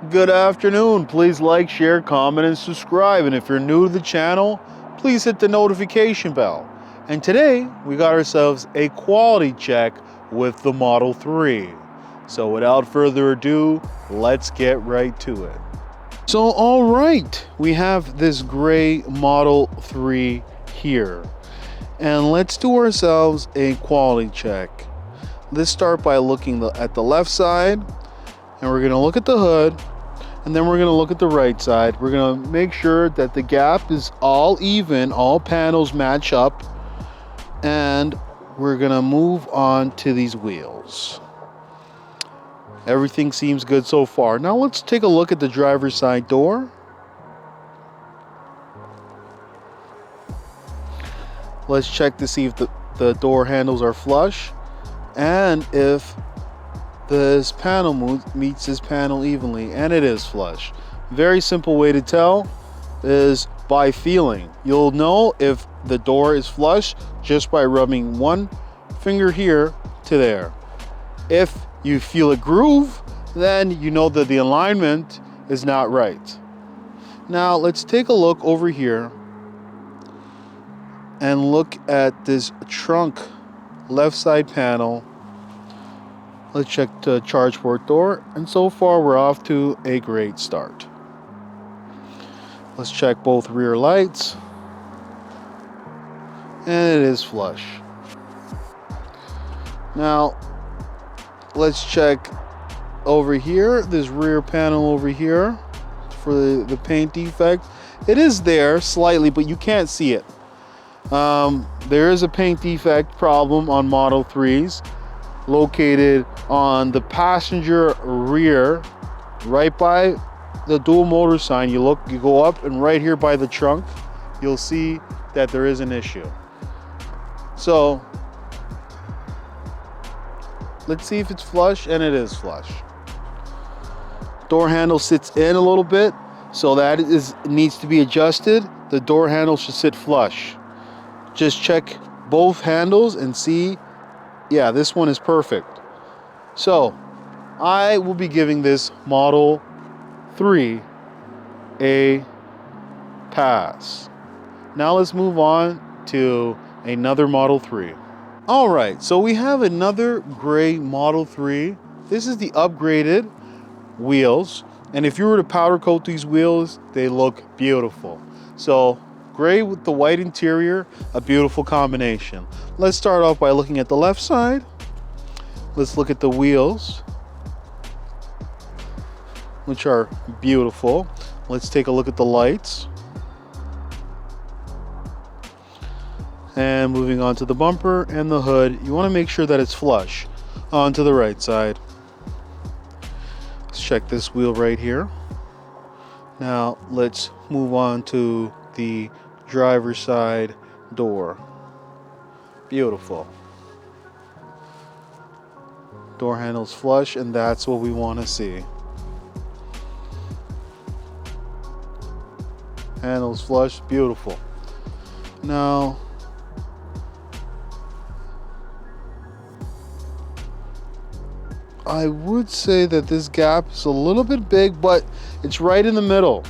Good afternoon. Please like, share, comment, and subscribe. And if you're new to the channel, please hit the notification bell. And today, we got ourselves a quality check with the Model 3. So without further ado, let's get right to it. So all right, we have this gray Model 3 here. And let's do ourselves a quality check. Let's start by looking at the left side, and we're going to look at the hood, and then we're going to look at the right side. We're going to make sure that the gap is all even, all panels match up, and we're going to move on to these wheels. Everything seems good so far. Now let's take a look at the driver's side door. Let's check to see if the door handles are flush and if this panel meets this panel evenly, and it is flush. Very simple way to tell is by feeling. You'll know if the door is flush just by rubbing one finger here to there. If you feel a groove, then you know that the alignment is not right. Now let's take a look over here and look at this trunk left side panel. Let's check the charge port door, and so far we're off to a great start. Let's check both rear lights, and it is flush. Now let's check over here, this rear panel over here for the paint defect. It is there slightly, but you can't see it. There is a paint defect problem on Model 3s located on the passenger rear, right by the dual motor sign. You go up, and right here by the trunk, you'll see that there is an issue. So let's see if it's flush, and it is flush. Door handle sits in a little bit, so that needs to be adjusted. The door handle should sit flush. Just check both handles and see, yeah, this one is perfect. So I will be giving this Model 3 a pass. Now let's move on to another Model 3. All right, so we have another gray Model 3. This is the upgraded wheels, and if you were to powder coat these wheels, they look beautiful. So gray with the white interior, a beautiful combination. Let's start off by looking at the left side. Let's look at the wheels, which are beautiful. Let's take a look at the lights. And moving on to the bumper and the hood, you want to make sure that it's flush onto the right side. Let's check this wheel right here. Now let's move on to the driver's side door. Beautiful. Door handles flush, and that's what we want to see. Handles flush, beautiful. Now I would say that this gap is a little bit big, but it's right in the middle.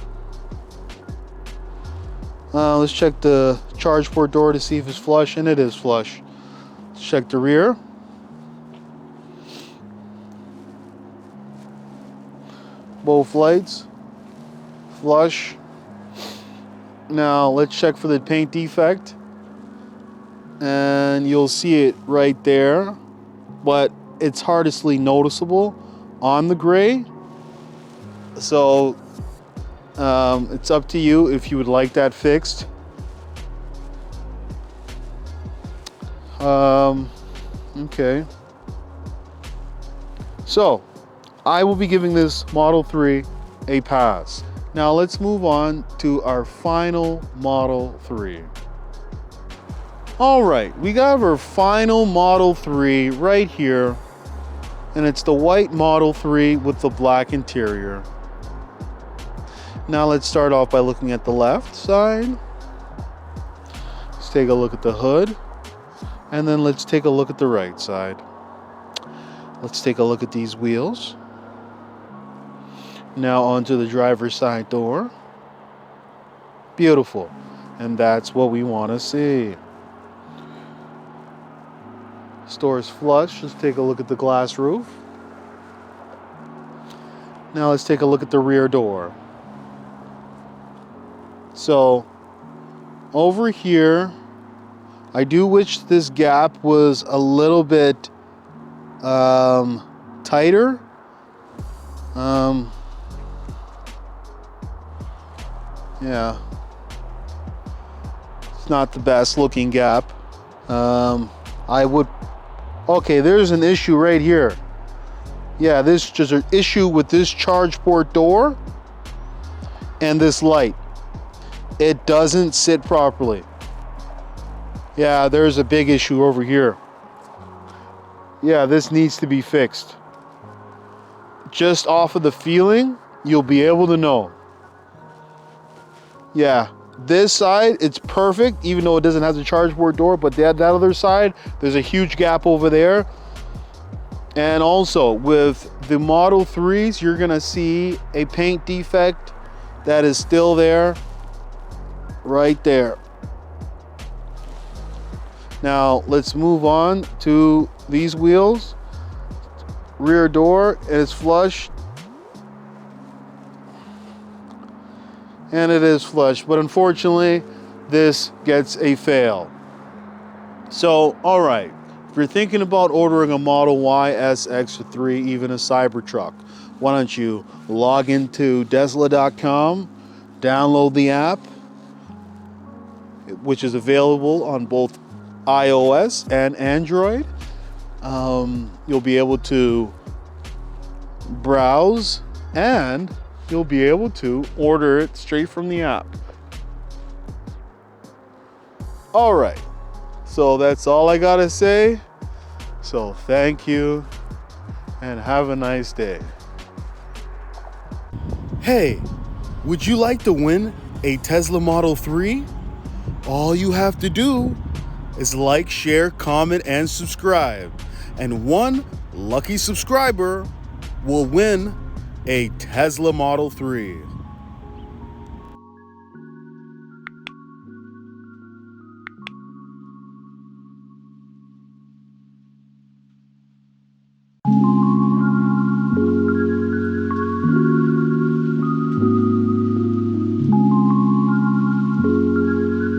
Let's check the charge port door to see if it's flush, and it is flush. Let's check the rear. Both lights, flush. Now let's check for the paint defect, and you'll see it right there, but it's hardly noticeable on the gray. So it's up to you if you would like that fixed. Okay. So I will be giving this Model 3 a pass. Now let's move on to our final Model 3. All right, we got our final Model 3 right here, and it's the white Model 3 with the black interior. Now let's start off by looking at the left side. Let's take a look at the hood, and then let's take a look at the right side. Let's take a look at these wheels. Now onto the driver's side door. Beautiful. And that's what we want to see. Store is flush. Let's take a look at the glass roof. Now let's take a look at the rear door. So over here, I do wish this gap was a little bit tighter. Yeah, it's not the best looking gap. Okay, there's an issue right here. Yeah, this just an issue with this charge port door and this light. It doesn't sit properly. Yeah, there's a big issue over here. Yeah, this needs to be fixed. Just off of the feeling, you'll be able to know. Yeah, this side, it's perfect, even though it doesn't have the charge port door, but that other side, there's a huge gap over there. And also, with the Model 3s, you're gonna see a paint defect that is still there, right there. Now, let's move on to these wheels. Rear door, and it's flush. And it is flush, but unfortunately, this gets a fail. So, all right, if you're thinking about ordering a Model Y, S, X, or 3, even a Cybertruck, why don't you log into Tesla.com, download the app, which is available on both iOS and Android. You'll be able to browse and you'll be able to order it straight from the app. All right, so that's all I gotta say. So thank you and have a nice day. Hey, would you like to win a Tesla Model 3? All you have to do is like, share, comment, and subscribe. And one lucky subscriber will win a Tesla Model 3.